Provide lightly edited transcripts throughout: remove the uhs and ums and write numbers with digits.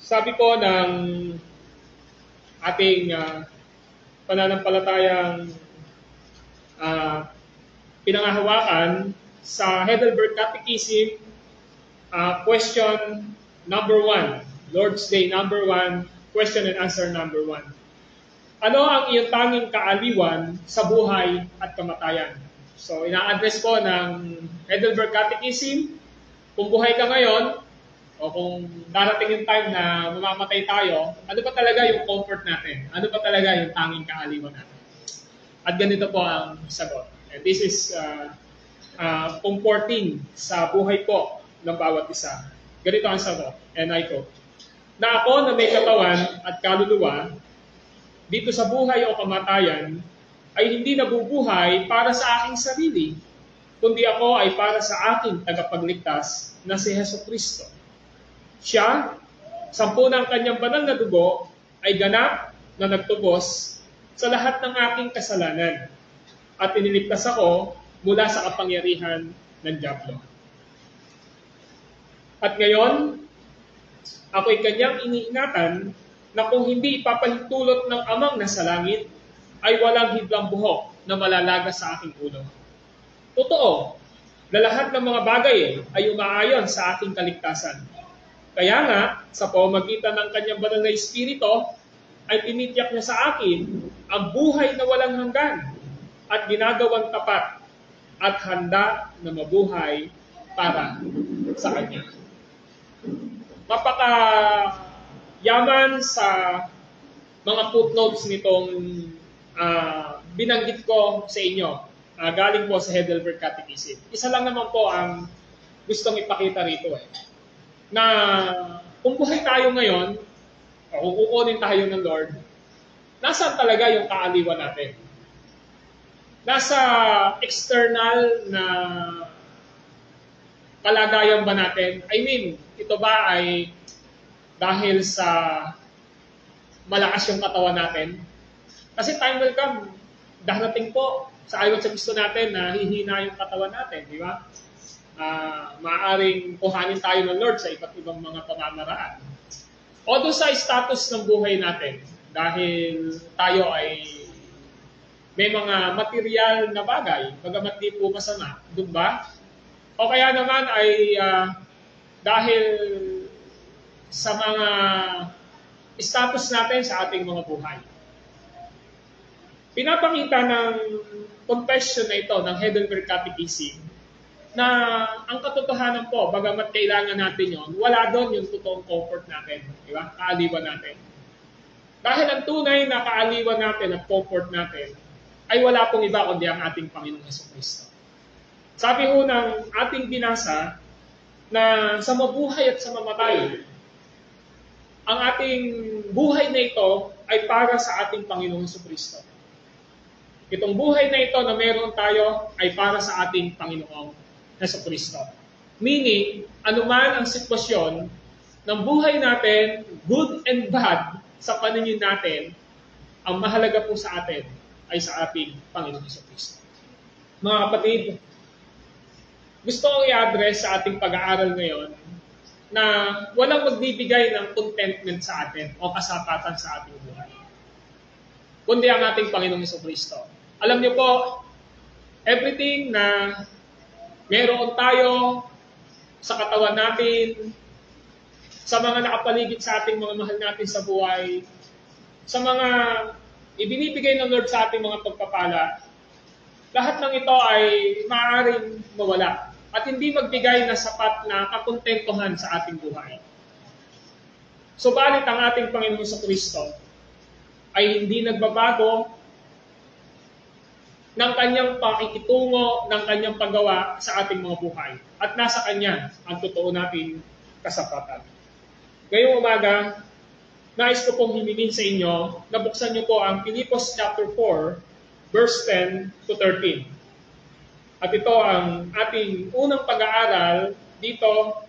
Sabi po ng ating pananampalatayang pinangahawakan sa Heidelberg Catechism, question number 1, Lord's Day number 1, question and answer number 1. Ano ang iyong tanging kaaliwan sa buhay at kamatayan? So, ina-address po ng Heidelberg Catechism, kung buhay ka ngayon, o kung darating yung time na mamamatay tayo, ano ba talaga yung comfort natin? Ano ba talaga yung tanging kaaliwan natin? At ganito po ang sagot. And this is comforting sa buhay po ng bawat isa. Ganito ang sagot, and I quote, na ako na may katawan at kaluluwa, dito sa buhay o kamatayan, ay hindi nabubuhay para sa aking sarili, kundi ako ay para sa aking tagapagligtas na si Jesucristo. Siya, sampu ng kanyang banal na dugo, ay ganap na nagtubos sa lahat ng aking kasalanan at iniligtas ako mula sa kapangyarihan ng dyablo. At ngayon, ako'y kanyang iniingatan na kung hindi ipapahintulot ng amang nasa langit, ay walang hidlang buhok na malalaga sa aking ulo. Totoo, na lahat ng mga bagay ay umaayon sa aking kaligtasan. Kaya nga, sa pamamagitan ng kanyang banal na Espiritu, ay tinitiyak niya sa akin ang buhay na walang hanggan at ginagawang tapat at handa na mabuhay para sa kanya. Mapakayaman sa mga footnotes nitong binanggit ko sa inyo. Galing po sa Heidelberg Catechism. Isa lang naman po ang gustong ipakita rito na kung buhay tayo ngayon, o kung kukunin tayo ng Lord, nasaan talaga yung kaaliwan natin? Nasa external na kalagayan ba natin? I mean, ito ba ay dahil sa malakas yung katawan natin? Kasi time will come, darating po sa ayon sa gusto natin na hihina yung katawan natin, di ba? Maaaring kuhanin tayo ng Lord sa iba't ibang mga pamamaraan. O doon sa status ng buhay natin, dahil tayo ay may mga material na bagay, bagamat di po masama, doon ba? O kaya naman ay dahil sa mga status natin sa ating mga buhay. Pinapakita ng confession na ito ng Heidelberg Catechism na ang katotohanan po, bagamat kailangan natin yon, wala doon yung totoong comfort natin, di ba? Kaaliwan natin. Dahil ang tunay na kaaliwan natin at comfort natin ay wala pong iba kundi ang ating Panginoong Jesucristo. Sabi ho ng ating binasa na sa mabuhay at sa mamatay, ang ating buhay na ito ay para sa ating Panginoong Jesucristo. Itong buhay na ito na meron tayo ay para sa ating Panginoong Jesucristo. Meaning, anuman ang sitwasyon ng buhay natin, good and bad, sa paningin natin, ang mahalaga po sa atin ay sa ating Panginoong Jesucristo. Mga kapatid, gusto kong i-address sa ating pag-aaral ngayon na walang magbibigay ng contentment sa atin o kasapatan sa ating buhay, kundi ang ating Panginoong Jesucristo. Alam niyo po, everything na meron tayo sa katawan natin, sa mga nakapaligid sa ating mga mahal natin sa buhay, sa mga ibinibigay ng Lord sa ating mga pagpapala, lahat ng ito ay maaaring mawala at hindi magbigay na sapat na kakontentuhan sa ating buhay. Subalit ang ating Panginoon Jesucristo ay hindi nagbabago ng kanyang pakikitungo, ng kanyang paggawa sa ating mga buhay. At nasa kanya ang totoo nating kasapatan. Ngayong umaga, nais ko pong himingin sa inyo na buksan niyo po ang Filipos chapter 4, verse 10 to 13. At ito ang ating unang pag-aaral dito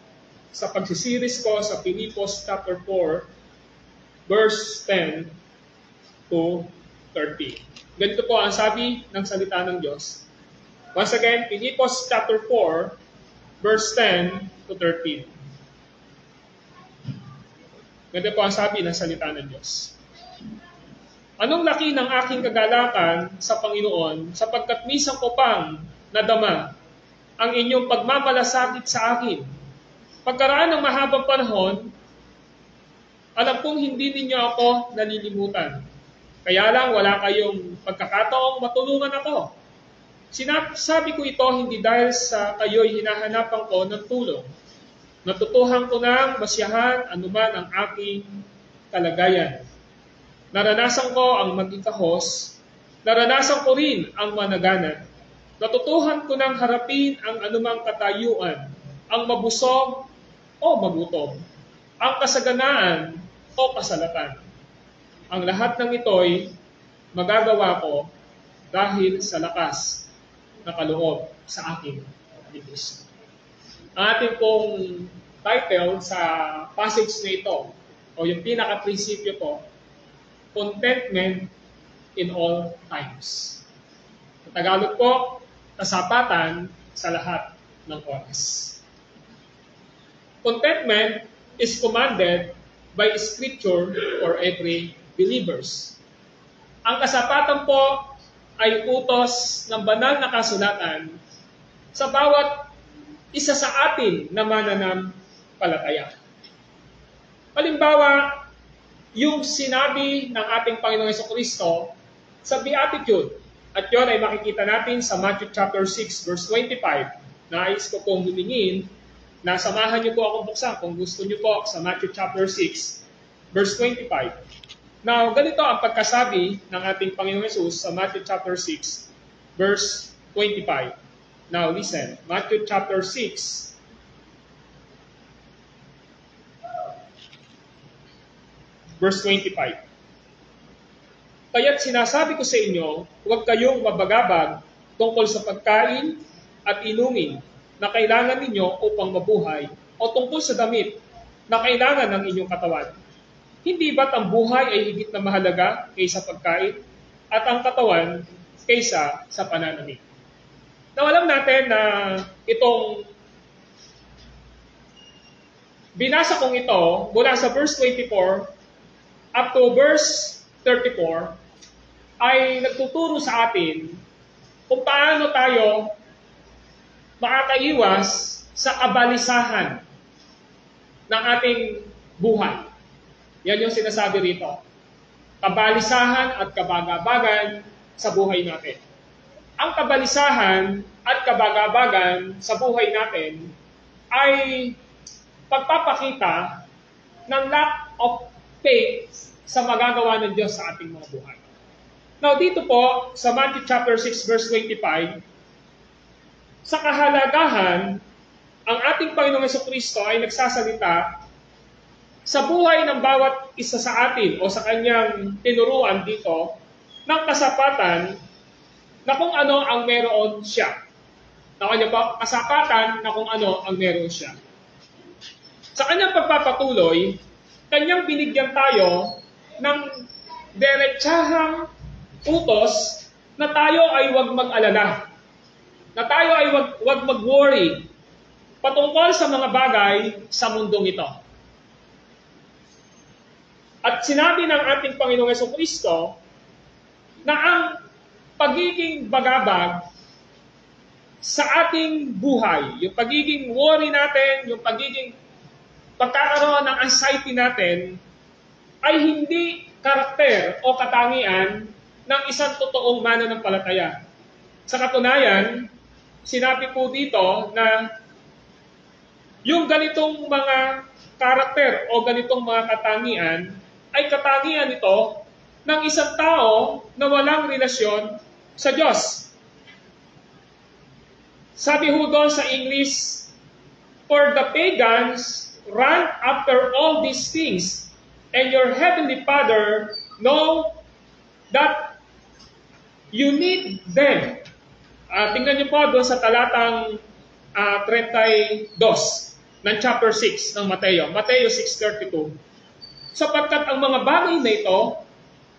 sa pagsisiris ko sa Filipos chapter 4, verse 10 to 13. Ganito po ang sabi ng salita ng Diyos. Once again, Filipos chapter 4, verse 10 to 13. Ganito po ang sabi ng salita ng Diyos. Anong laki ng aking kagalakan sa Panginoon, sapagkat minsan ko pang nadama ang inyong pagmamalasakit sa akin. Pagkaraan ng mahabang panahon, alam kong hindi ninyo ako nalilimutan. Kaya lang wala kayong pagkakataong matulungan ako. Sabi ko ito hindi dahil sa kayo'y hinahanapan ko ng tulong. Natutuhan ko nang masiyahan anuman ang aking kalagayan. Naranasan ko ang maging kahos, naranasan ko rin ang managanan. Natutuhan ko nang harapin ang anumang katayuan, ang mabusog o magutom, ang kasaganaan o kasalatan. Ang lahat ng ito'y magagawa ko dahil sa lakas na kaloob sa akin ni Kristo. Ang ating pong title sa passage na ito, o yung pinaka-prinsipyo po, Contentment in all times. Sa Tagalog po, kasapatan sa lahat ng oras. Contentment is commanded by Scripture for every believers. Ang kasapatan po ay utos ng banal na kasulatan sa bawat isa sa atin na mananampalataya. Halimbawa, yung sinabi ng ating Panginoong Jesucristo sa Beatitude, at yun ay makikita natin sa Matthew chapter 6 verse 25. Nais ko pong humingin na samahan niyo po akong buksan kung gusto niyo po sa Matthew chapter 6 verse 25. Now, ganito ang pagkasabi ng ating Panginoong Yesus sa Matthew chapter 6 verse 25. Now, listen. Matthew chapter 6 verse 25. Kaya't sinasabi ko sa inyo, huwag kayong mabagabag tungkol sa pagkain at inumin na kailangan ninyo upang mabuhay o tungkol sa damit na kailangan ng inyong katawan. Hindi ba't ang buhay ay higit na mahalaga kaysa pagkain at ang katawan kaysa sa pananamit? Now, alam natin na itong binasa kong ito mula sa verse 24 up to verse 34 ay nagtuturo sa atin kung paano tayo makakaiwas sa kabalisahan ng ating buhay. Yan yung sinasabi rito. Kabalisahan at kabagabagan sa buhay natin. Ang kabalisahan at kabagabagan sa buhay natin ay pagpapakita ng lack of faith sa magagawa ng Diyos sa ating mga buhay. Now, dito po, sa Matthew chapter 6, verse 25, sa kahalagahan, ang ating Panginoong Jesucristo ay nagsasalita sa buhay ng bawat isa sa atin o sa kanyang tinuruan dito ng kasapatan na kung ano ang meron siya. Na kanya po, kasapatan na kung ano ang meron siya. Sa kanyang pagpapatuloy, kanyang binigyan tayo ng diretsahang utos na tayo ay huwag mag-alala, na tayo ay huwag mag-worry patungkol sa mga bagay sa mundong ito. At sinabi ng ating Panginoong Jesucristo na ang pagiging bagabag sa ating buhay, yung pagiging worry natin, yung pagiging pagkakaroon ng anxiety natin, ay hindi karakter o katangian ng isang totoong mananampalataya. Sa katunayan, sinabi po dito na yung ganitong mga karakter o ganitong mga katangian ay katangian ito ng isang tao na walang relasyon sa Diyos. Sabi ho doon sa English, for the pagans run after all these things, and your heavenly Father know that you need them. Tingnan niyo po doon sa talatang 32 ng chapter 6 ng Mateo. Mateo 6:32. Sapagkat ang mga bagay na ito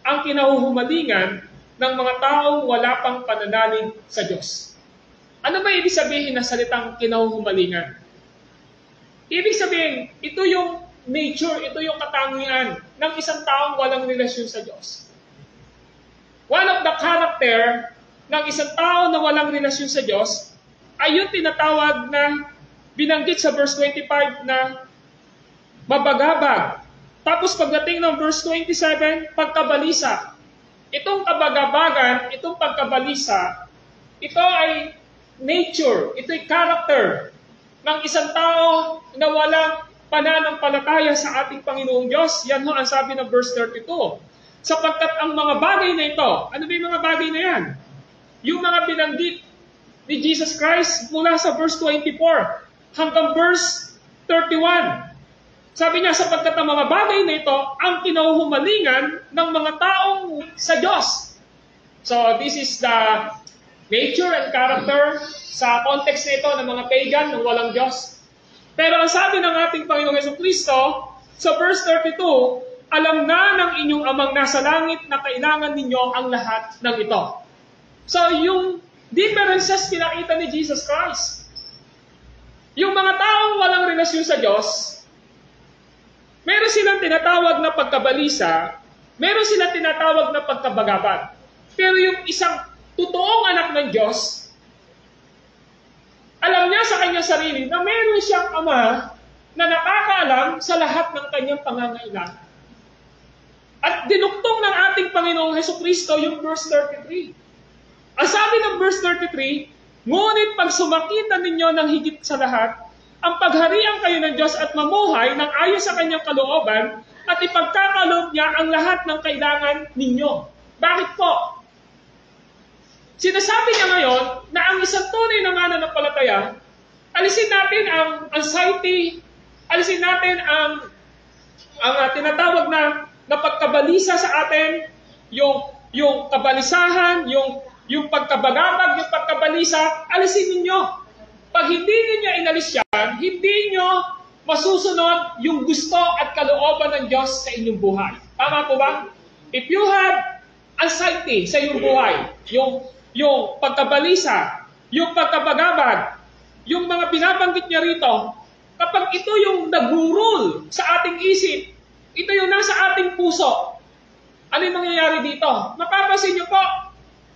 ang kinahuhumalingan ng mga taong wala pang pananalig sa Diyos. Ano ba ibig sabihin ng salitang kinahuhumalingan? Ibig sabihin, ito yung nature, ito yung katangian ng isang taong walang relasyon sa Diyos. One of the character ng isang tao na walang relasyon sa Diyos ay yung tinatawag na binanggit sa verse 25 na mabagabag. Tapos pagdating ng verse 27, pagkabalisa. Itong kabagabagan, itong pagkabalisa, ito ay nature, ito ay character ng isang tao na walang pananampalataya sa ating Panginoong Diyos. Yan ho ang sabi ng verse 32. Sapagkat ang mga bagay na ito, ano ba yung mga bagay na yan? Yung mga binanggit ni Jesus Christ mula sa verse 24 hanggang verse 31. Sabi niya, sapagkat ang mga bagay na ito ang kinahuhumalingan ng mga taong sa Diyos. So this is the nature and character sa context nito ng mga pagan ng walang Diyos. Pero ang sabi ng ating Panginoong Jesucristo sa verse 32, alam na ng inyong amang nasa langit na kailangan ninyo ang lahat ng ito. So yung differences pinakita ni Jesus Christ. Yung mga taong walang relasyon sa Diyos, meron silang tinatawag na pagkabalisa, meron silang tinatawag na pagkabagabag. Pero yung isang totoong anak ng Diyos, alam niya sa kanyang sarili na meron siyang ama na nakakaalam sa lahat ng kanyang pangangailangan. At dinuktong ng ating Panginoong Jesucristo yung verse 33. Ang sabi ng verse 33, ngunit pag sumakitan ninyo ng higit sa lahat, ang pagharian kayo ng Diyos at mamuhay ng ayon sa kanyang kalooban at ipagkakaloob niya ang lahat ng kailangan ninyo. Bakit po? Sinasabi niya ngayon na ang isang tunay na mananampalataya, alisin natin ang anxiety, alisin natin ang tinatawag na pagkabalisa sa atin, yung kabalisahan, yung pagkabagabag, yung pagkabalisa, alisin ninyo. Pag hindi ninyo inalis yan, hindi nyo masusunod yung gusto at kalooban ng Diyos sa inyong buhay. Tama po ba? If you have anxiety sa iyong buhay, yung pagkabalisa, yung pagkabagabag, yung mga binabanggit niya rito, kapag ito yung nag-rule sa ating isip, ito yung nasa ating puso, ano yung mangyayari dito? Mapapansin niyo po,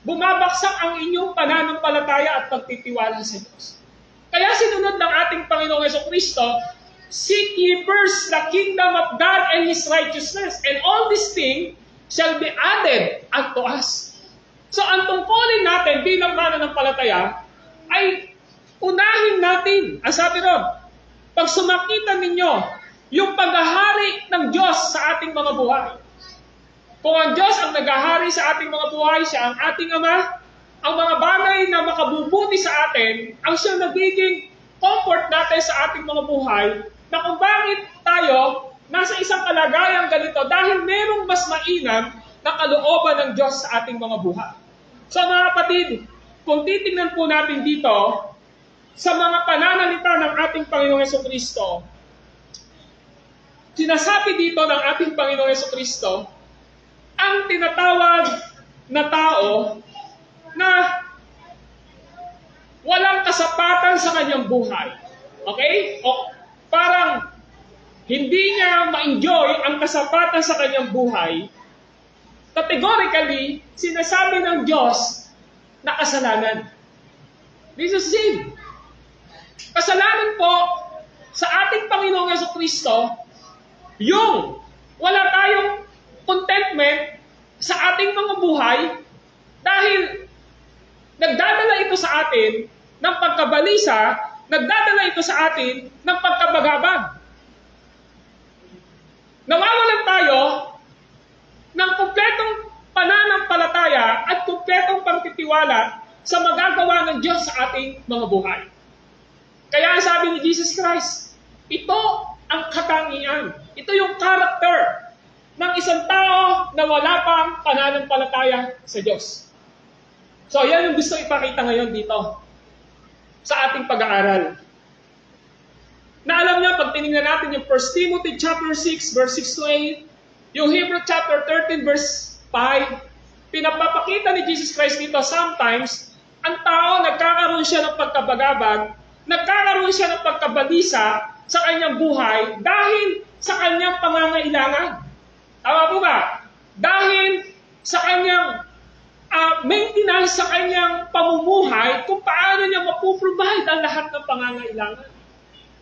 bumabaksak ang inyong pananampalataya at pagtitiwala sa Diyos. Kaya sinunod ng ating Panginoong Jesucristo, seek ye first the kingdom of God and His righteousness, and all these things shall be added unto us. So ang tungkulin natin bilang mananampalataya ay unahin natin, ang sabi ron, pag sumakitan ninyo yung paghahari ng Diyos sa ating mga buhay. Kung ang Diyos ang naghahari sa ating mga buhay, siya ang ating Ama, ang mga bagay na makabubuti sa atin, ang siyang nagiging comfort natin sa ating mga buhay, na kung bakit tayo nasa isang kalagayang ganito dahil merong mas mainam na kalooban ng Diyos sa ating mga buhay. So mga kapatid, kung titingnan po natin dito, sa mga pananalita ng ating Panginoong Jesucristo, sinasabi dito ng ating Panginoong Jesucristo, ang tinatawag na tao na walang kasapatan sa kanyang buhay. Okay? O parang hindi niya ma-enjoy ang kasapatan sa kanyang buhay. Categorically, sinasabi ng Diyos na kasalanan. This is sin. Kasalanan po sa ating Panginoong Jesucristo, yung wala tayong contentment sa ating mga buhay dahil nagdadala ito sa atin ng pagkabalisa, nagdadala ito sa atin ng pagkabagabag. Nawawalan tayo ng kumpletong pananampalataya at kumpletong pagtitiwala sa magagawa ng Diyos sa ating mga buhay. Kaya sabi ni Jesus Christ, ito ang katangian, ito yung character ng isang tao na wala pang pananampalataya sa Diyos. So, yan yung gusto ipakita ngayon dito sa ating pag-aaral. Na alam niya, pag tinignan natin yung 1 Timothy chapter 6, verse 6 to 8, yung Hebrew chapter 13, verse 5, pinapapakita ni Jesus Christ dito, sometimes, ang tao nagkakaroon siya ng pagkabagabag, nagkakaroon siya ng pagkabalisa sa kanyang buhay dahil sa kanyang pangangailangan. Tama po ba? Dahil sa kanyang maintenance, sa kanyang pamumuhay, kung paano niya mapuprovide ang lahat ng pangangailangan.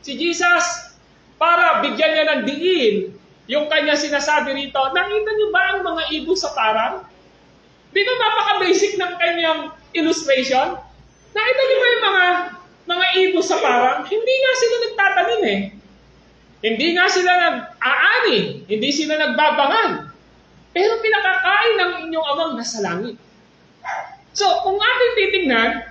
Si Jesus, para bigyan niya ng diin yung kanya sinasabi rito, nakita niyo ba ang mga ibon sa parang? Di ba napaka-basic ng kanyang illustration? Nakita niyo ba yung mga ibon sa parang? Hindi nga sila nagtatanim eh. Hindi nga sila nag-aani. Hindi sila nagbabangan. Pero pinakakain ng inyong amang nasa langit. So, kung ating titingnan,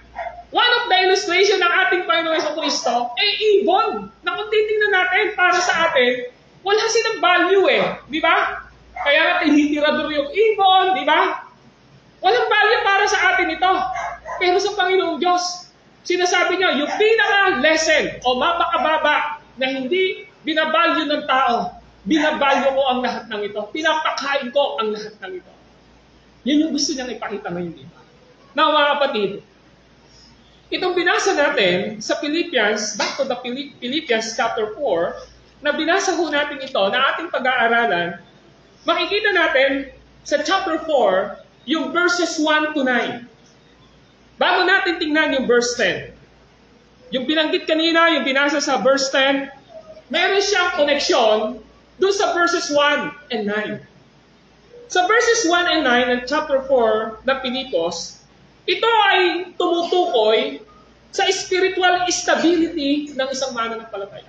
one of the illustration ng ating Panginoong Jesucristo ay ibon na kung titingnan natin para sa atin, wala silang value eh. Di ba? Kaya nga tinitirador yung ibon, di ba? Walang value para sa atin ito. Pero sa Panginoong Diyos, sinasabi niya, yung pinaka-lesson o mapakababa na hindi binavalue ng tao, binavalue ko ang lahat ng ito. Pinapakain ko ang lahat ng ito. Yun yung gusto niyang ipakita ngayon, di ba? Now, mga kapatid, itong binasa natin sa Philippians, back to the Philippians chapter 4, na binasa ho natin ito, na ating pag-aaralan, makikita natin sa chapter 4, yung verses 1 to 9. Bago natin tingnan yung verse 10. Yung binanggit kanina, yung binasa sa verse 10, meron siyang connection doon sa verses 1 and 9. Sa verses 1 and 9 ng chapter 4 ng Pilipos, ito ay tumutukoy sa spiritual stability ng isang mananampalataya.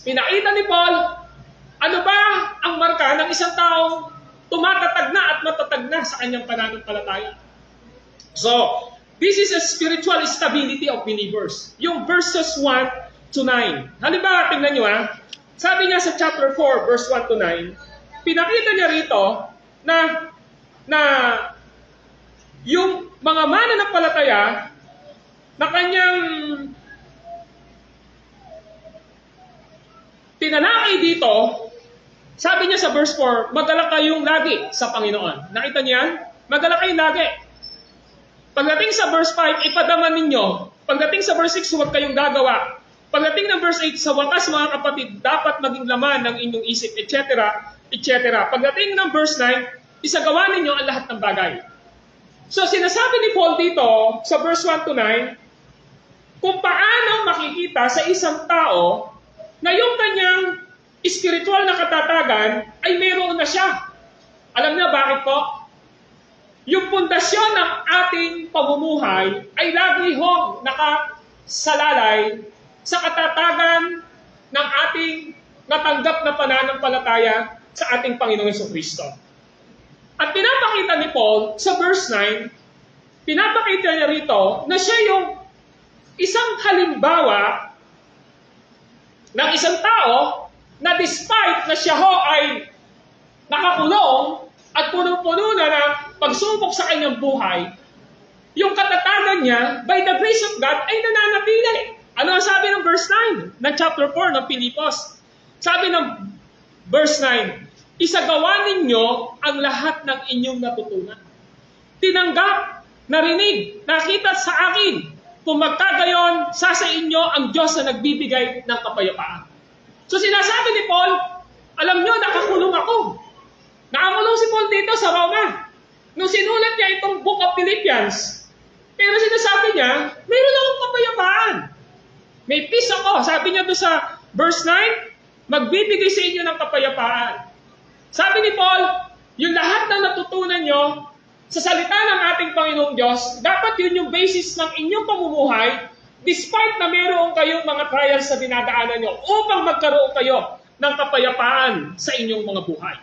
Pinakita ni Paul, ano ba ang marka ng isang taong tumatatag na at matatag na sa kanyang pananampalataya? So, this is a spiritual stability of believers. Yung verses 1 to 9. Halimbawa, tingnan nyo sabi niya sa chapter 4, verse 1 to 9, pinakita niya rito na yung mga mananampalataya na kanyang tinalakay dito, sabi niya sa verse 4, magala kayong lagi sa Panginoon. Nakita niyo yan? Magala kayong lagi. Pagdating sa verse 5, ipadaman ninyo. Pagdating sa verse 6, huwag kayong gagawa. Pagdating ng verse 8, sa wakas mga kapatid, dapat maging laman ng inyong isip, etc., etc. Pagdating ng verse 9, isagawa ninyo ang lahat ng bagay. So sinasabi ni Paul dito, sa verse 1 to 9, kung paano makikita sa isang tao na yung kanyang spiritual na katatagan ay mayroon na siya. Alam niyo bakit po? Yung pundasyon ng ating pamumuhay ay lagi hong nakasalalay sa katatagan ng ating natanggap na pananampalataya sa ating Panginoong Jesucristo. At pinapakita ni Paul sa verse 9, pinapakita niya rito na siya yung isang halimbawa ng isang tao na despite na siya ho ay nakakulong at punong-puno na ng pagsubok sa kanyang buhay, yung katatagan niya, by the grace of God, ay nananatili. Ano ang sabi ng verse 9 ng chapter 4 ng Pilipos? Sabi ng verse 9, isagawa ninyo ang lahat ng inyong natutunan. Tinanggap, narinig, nakita sa akin, kung magkagayon, sa inyo ang Diyos na nagbibigay ng kapayapaan. So sinasabi ni Paul, alam nyo, nakakulong ako. Nakakulong si Paul dito sa Roma. Nung sinulat niya itong book of Philippians, pero sinasabi niya, mayroon akong kapayapaan. May peace ako. Sabi niya doon sa verse 9, magbibigay sa inyo ng kapayapaan. Sabi ni Paul, yung lahat ng natutunan nyo sa salita ng ating Panginoong Diyos, dapat yun yung basis ng inyong pamumuhay, despite na mayroon kayong mga trials na dinadaanan nyo, upang magkaroon kayo ng kapayapaan sa inyong mga buhay.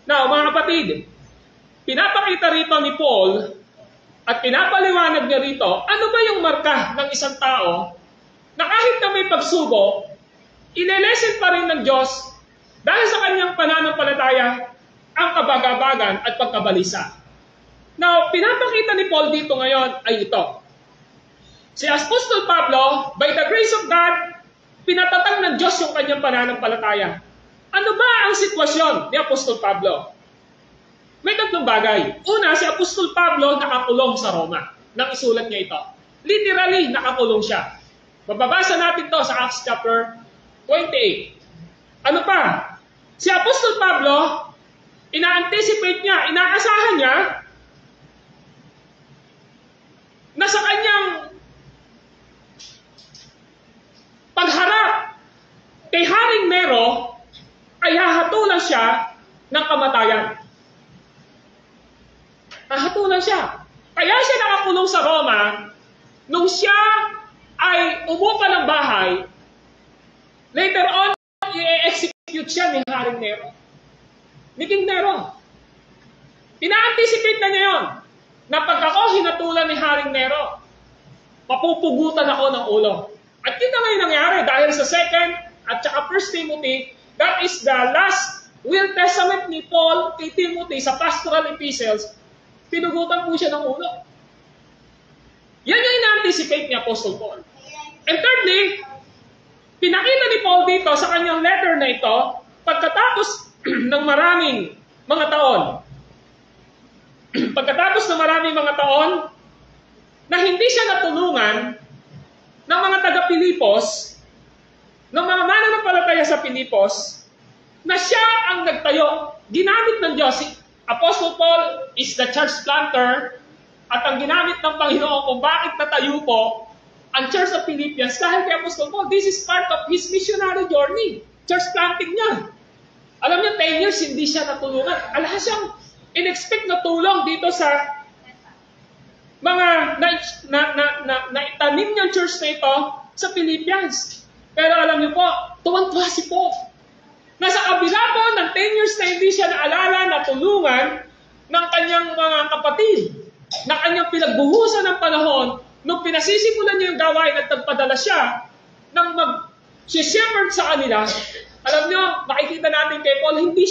Now, mga kapatid, pinapakita rito ni Paul at pinapaliwanag niya rito, ano ba yung marka ng isang tao na kahit na may pagsubok, ilelesen pa rin ng Diyos dahil sa kanyang pananampalataya ang kabagabagan at pagkabalisa. Now, pinapakita ni Paul dito ngayon ay ito. Si Apostol Pablo, by the grace of God, pinatatag ng Diyos yung kanyang pananampalataya. Ano ba ang sitwasyon ni Apostol Pablo? May tatlong bagay. Una, si Apostol Pablo nakakulong sa Roma. Nang isulat niya ito. Literally, nakakulong siya. Mababasa natin to sa Acts chapter 28. Ano pa? Si Apostol Pablo, ina-anticipate niya, inaasahan niya na sa kanyang pagharap kay Haring Nero ay hahatulan siya ng kamatayan. Hahatulan siya. Kaya siya nakakulong sa Roma nung siya ay umupa ng bahay. Later on, i-execute siya ni Haring Nero. Ni King Nero. Ina-anticipate na niya yun na pag ako hinatulan ni Haring Nero, mapupugutan ako ng ulo. At yun na ngayon nangyari dahil sa 2 at saka 1 Timothy, that is the last will testament ni Paul kay Timothy sa pastoral epistles, pinugutan po siya ng ulo. Yan yung ina-anticipate ni Apostle Paul. And thirdly, pinakita ni Paul dito sa kanyang letter na ito, pagkatapos ng maraming mga taon, na hindi siya natulungan ng mga taga-Pilipos, ng mga mananampalataya sa Pilipos, na siya ang nagtayo, ginamit ng Diyos. Apostle Paul is the church planter, at ang ginamit ng Panginoon kung bakit natayo po ang Church of Philippians, dahil kay Apostle Paul, this is part of his missionary journey. Church planting niya. Alam niyo, 10 years hindi siya natulungan. Alam siyang in-expect na tulong dito sa mga naitanim niyang church na ito sa Philippians. Pero alam niyo po, tuwang-tuwa si Paul. Nasa kabila po ng 10 years na hindi siya naalala na tulungan ng kanyang mga kapatid, na kanyang pinagbuhusan ng panahon, nung pinasisimulan niya yung gawain at nagpadala siya ng mag-shepherd sa kanila. Alam niyo, makikita natin kay Paul, hindi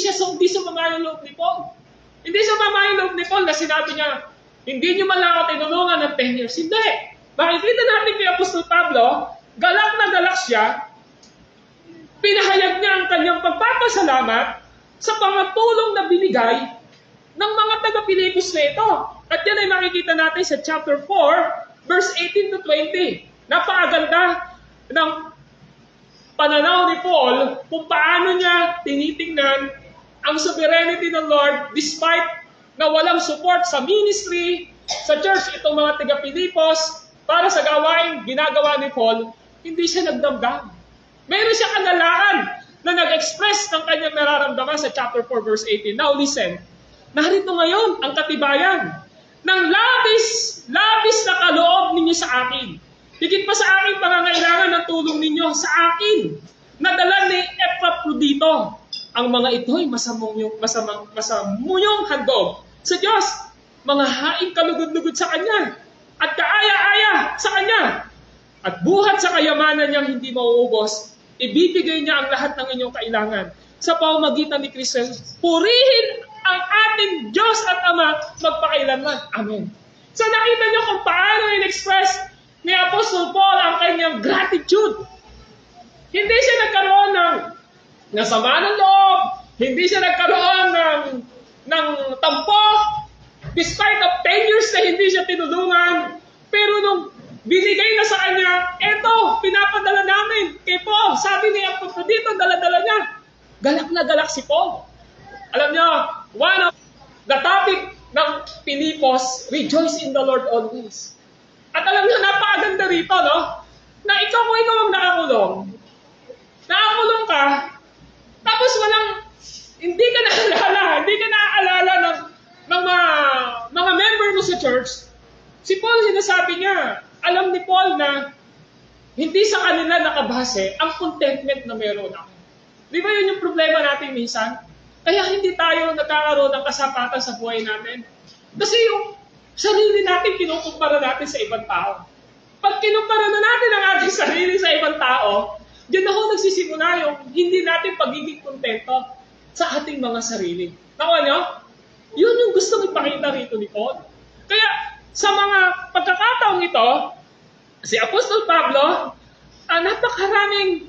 sumama yung loob ni Paul. Hindi sumama yung loob ni Paul na sinabi niya, hindi niyo man lang ako tinulungan ng 10 years. Hindi. Makikita natin kay Apostol Pablo, galak na galak siya, pinahayag niya ang kanyang pagpapasalamat sa pangatulong na binigay ng mga taga-Pilipos na ito. At yan ay makikita natin sa chapter 4, verse 18 to 20. Napakaganda ng pananaw ni Paul kung paano niya tinitingnan ang sovereignty ng Lord despite na walang support sa ministry, sa church, itong mga taga-Pilipos, para sa gawain ginagawa ni Paul, hindi siya nagdamdam. Meron siya kanalaan na nag-express ng kanyang nararamdaman sa chapter 4, verse 18. Now listen, narito ngayon ang katibayan ng labis na kaloob ninyo sa akin. Higit pa sa aking pangangailangan ng tulong ninyo sa akin. Nadala ni Epaprodito. Ang mga ito'y masamuyong handog sa Diyos. Mga haing kalugod-lugod sa Kanya. At kaaya-aya sa Kanya. At buhat sa kayamanan niyang hindi mauubos, ibibigay niya ang lahat ng inyong kailangan. Sa pamamagitan ni Kristo, purihin ang ating Diyos at Ama magpakailanman. Amen. So nakita niyo kung paano in-express ni Apostle Paul ang kanyang gratitude. Hindi siya nagkaroon ng sama ng loob, hindi siya nagkaroon ng tampo, despite of 10 years na hindi siya tinulungan. Pero nung binigay na sa kanya, eto, pinapadala namin kay Paul. Sabi ni Epaprodito, dala-dala niya. Galak na galak si Paul. Alam niyo, one of the topic ng Pilipos, rejoice in the Lord always. At alam niyo, napakaganda rito, no? Na ikaw ang nakakulong. Nakakulong ka, tapos hindi ka naaalala ng mga member mo sa church. Si Paul, sinasabi niya, alam ni Paul na hindi sa kanila nakabase ang contentment na meron ako. Di ba yun yung problema natin minsan? Kaya hindi tayo nagkakaroon ng kasapatan sa buhay natin. Kasi yung sarili natin, kinukumpara natin sa ibang tao. Pag kinumpara na natin ang ating sarili sa ibang tao, diyan ako nagsisimula yung hindi natin pagiging kontento sa ating mga sarili. Nakuha niyo? Yun yung gusto ipakita rito ni Paul. Kaya sa mga pagkakataong ito, si Apostol Pablo, napakaraming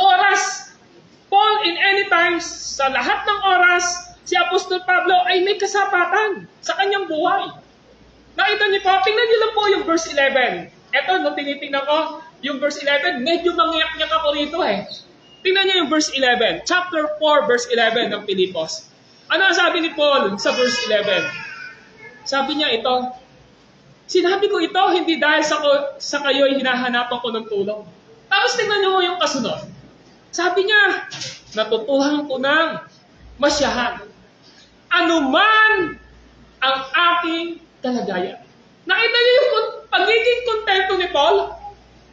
oras. Paul, in any times, sa lahat ng oras, si Apostol Pablo ay may kasapatan sa kanyang buhay. Nakita niyo po, tingnan niyo lang po yung verse 11. Ito, nung tinitingnan ko, yung verse 11, medyo mangyak-nyak ako rito eh. Tingnan niyo yung verse 11. Chapter 4, verse 11 ng Pilipos. Ano ang sabi ni Paul sa verse 11? Sabi niya ito, sinabi ko ito, hindi dahil sa kayo'y hinahanapan ko ng tulong. Tapos tingnan niyo yung kasunod. Sabi niya, natutuhan ko ng masyahan. Anuman ang aking kalagayan. Nakita niyo yung pagiging kontento ni Paul?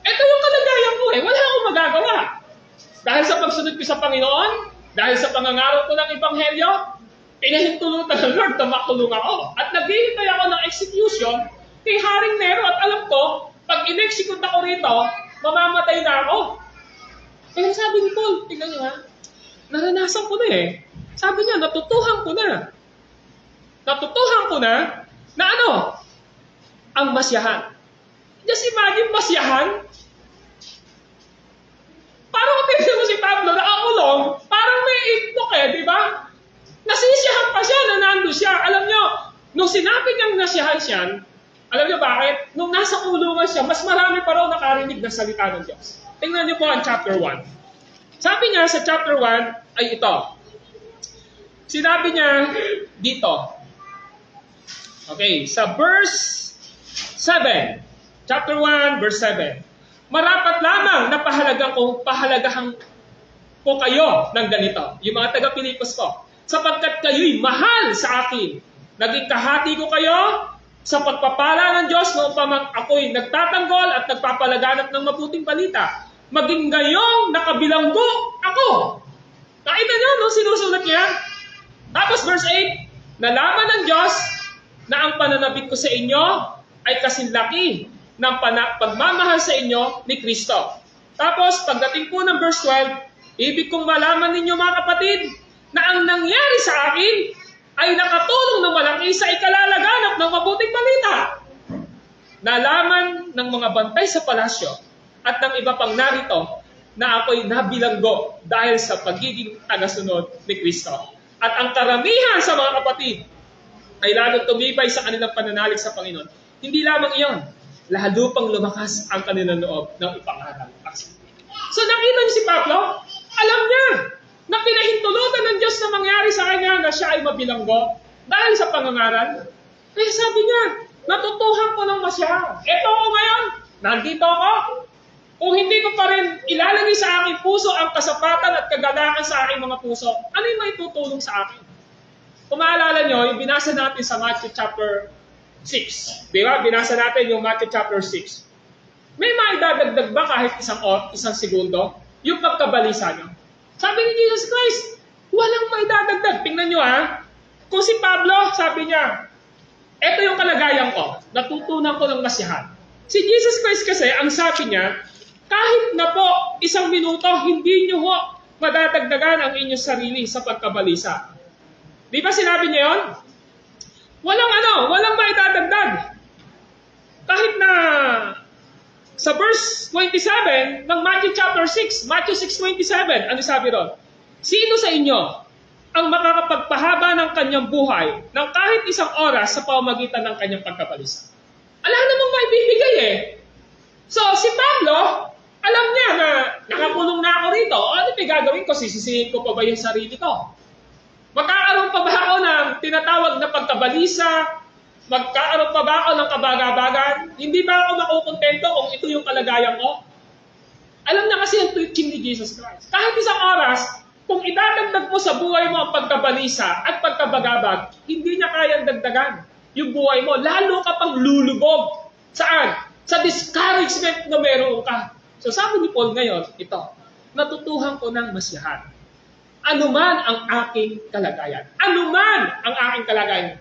Ito yung kalagayan ko eh. Wala akong magagawa. Dahil sa pagsunod ko sa Panginoon, dahil sa pangangarap ko ng Ebanghelyo, pinahintulutan ng Lord na makulong ako. At naghihintay ako ng execution kay Haring Nero at alam ko, pag in-execute ako rito, mamamatay na ako. Kaya sabi ni Paul, tingnan niyo ha, naranasan ko na eh. Sabi niya, natutuhan ko na. Natutuhan ko na ano? Ang masyahan. Just imagine masyahan. Parang tingnan mo si Pablo, nakakulong, parang may itlog eh, di ba? Nasisiyahan pa siya na nando siya. Alam niyo, nung sinabi niyang nasiyahan siya, alam niyo bakit? Nung nasa kulungan siya, mas marami pa raw nakarinig na salita ng Diyos. Tingnan niyo po ang chapter 1. Sabi niya sa chapter 1 ay ito. Sinabi niya dito. Okay, sa verse 7. Chapter 1, verse 7. Marapat lamang na pahalagahan ko kayo ng ganito. Yung mga taga-Pilipos ko. Sapagkat kayo'y mahal sa akin. Naging kahati ko kayo sa pagpapala ng Diyos noong pamang ako'y nagtatanggol at nagpapalaganap ng mabuting balita. Maging gayong nakabilanggo ako. Nakita niyo, no? Sinusulat niya. Tapos verse 8, nalaman ng Diyos na ang pananabik ko sa inyo ay kasinlaki ng pagmamahal sa inyo ni Kristo. Tapos, pagdating po ng verse 12, ibig kong malaman ninyo mga kapatid, na ang nangyari sa akin ay nakatulong ng malaki sa ikalalaganap ng mabuting balita. Nalaman ng mga bantay sa palasyo at ng iba pang narito na ako'y nabilanggo dahil sa pagiging tagasunod ni Kristo. At ang karamihan sa mga kapatid ay lalong tumibay sa kanilang pananalig sa Panginoon. Hindi lamang iyon, lalo pang lumakas ang kanilang loob ng ipangaral. So nakita niyo si Pablo, alam niya na pinahintulutan ng Diyos na mangyari sa kanya na siya ay mabilanggo dahil sa pangangaral. Kaya sabi niya, natutuhan ko ng masya. Ito ako ngayon, nandito ako. Kung hindi ko pa rin ilalagay sa aking puso ang kasapatan at kagalakan sa aking mga puso, ano yung may tutulong sa akin? Kung maalala nyo, yung binasa natin sa Matthew chapter 6. Di ba? Binasa natin yung Matthew chapter 6. May maidadagdag ba kahit isang segundo? Yung pagkabalisa nyo. Sabi ni Jesus Christ, walang maidadagdag. Tingnan nyo ha. Kung si Pablo, sabi niya, eto yung kalagayan ko. Natutunan ko ng masiyahan. Si Jesus Christ kasi, ang sabi niya, kahit na po isang minuto, hindi nyo ho madadagdagan ang inyong sarili sa pagkabalisa. Di ba sinabi niya yun? Walang maidadagdag. Kahit na sa verse 27 ng Matthew chapter 6, Matthew 6:27, ano sabi ron? Sino sa inyo ang makakapagpahaba ng kanyang buhay ng kahit isang oras sa pamamagitan ng kanyang pagkabalisa? Ala namang maibibigay eh. So, si Pablo, alam niya na nakakulong na ako rito. Ano gagawin ko? Sisisihin ko pa ba yung sarili ko? Magkakaroon pa ba ako ng tinatawag na pagkabalisa? Magkakaroon pa ba ako ng kabagabagan? Hindi ba ako makukontento kung ito yung kalagayan ko? Alam na kasi ang teaching ni Jesus Christ. Kahit isang oras, kung idadagdag mo sa buhay mo ang pagkabalisa at pagkabagabag, hindi niya kayang dagdagan yung buhay mo. Lalo ka pang lulubog. Saan? Sa discouragement na meron ka. So sabi ni Paul ngayon, ito, natutuhan ko ng masiyahan. Anuman ang aking kalagayan. Anuman ang aking kalagayan.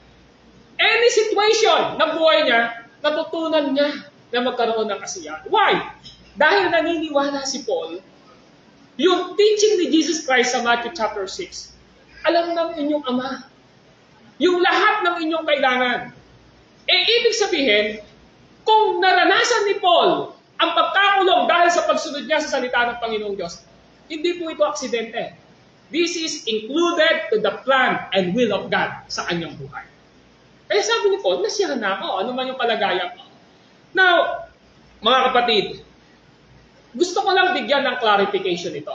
Any situation ng buhay niya, natutunan niya na magkaroon ng kasiyahan. Why? Dahil naniniwala si Paul, yung teaching ni Jesus Christ sa Matthew chapter 6, alam ng inyong Ama, yung lahat ng inyong kailangan. Ibig sabihin, kung naranasan ni Paul ang pagkakulong dahil sa pagsunod niya sa salita ng Panginoong Diyos, hindi po ito aksidente. This is included to the plan and will of God sa kanyang buhay. Kaya sabi ni Paul, nasiyahan na ako. Ano man yung kalagayan ko. Now, mga kapatid, gusto ko lang bigyan ng clarification ito.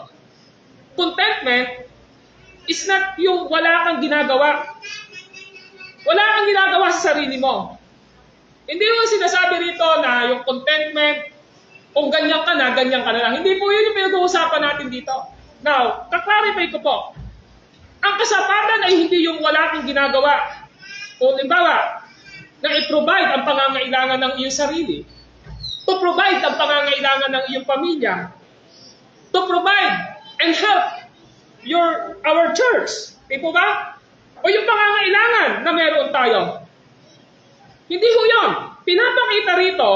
Contentment is not yung wala kang ginagawa. Wala kang ginagawa sa sarili mo. Hindi yung sinasabi rito na yung contentment, kung ganyan ka na lang. Hindi po yun yung pinag-uusapan natin dito. Now, kaklarify ko po. Ang kasapatan ay hindi yung wala kang ginagawa. O limbawa, na i-provide ang pangangailangan ng iyong sarili. To provide ang pangangailangan ng iyong pamilya. To provide and help our church. Di po ba? O yung pangangailangan na meron tayo. Hindi ho yun. Pinapakita rito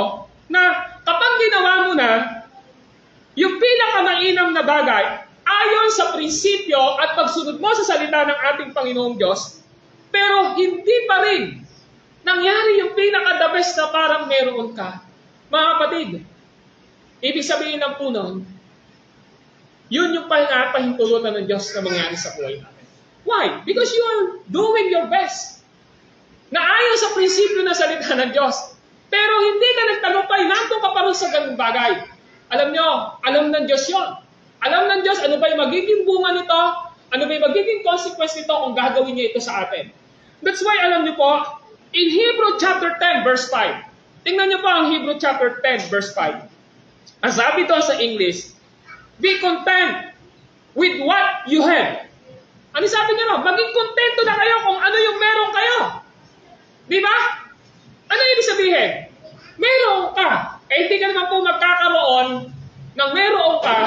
na kapag ginawa mo na yung pinakamainam na bagay ayon sa prinsipyo at pagsunod mo sa salita ng ating Panginoong Diyos, pero hindi pa rin nangyari yung pinaka-the best na parang meron ka. Mga kapatid, ibig sabihin ng punon, yun yung pahintulutan ng Diyos na mangyari sa buhay natin. Why? Because you are doing your best. Na ayon sa prinsipyo ng salita ng Diyos. Pero hindi ka nagtagumpay, nandun ka pa rin sa ganung bagay. Alam nyo, alam ng Diyos yun. Alam ng Diyos, ano ba yung magiging bunga nito? Ano ba yung magiging consequence nito kung gagawin niya ito sa atin? That's why, alam nyo po, in Hebrew chapter 10, verse 5, tingnan nyo po ang Hebrew chapter 10, verse 5. Ang sabi ito sa English, be content with what you have. Ano sabi niya no? Maging kontento na kayo kung ano yung meron kayo. Di ba? Ano ibig sabihin? Meron ka. Eh hindi ka naman po magkakaroon ng meron ka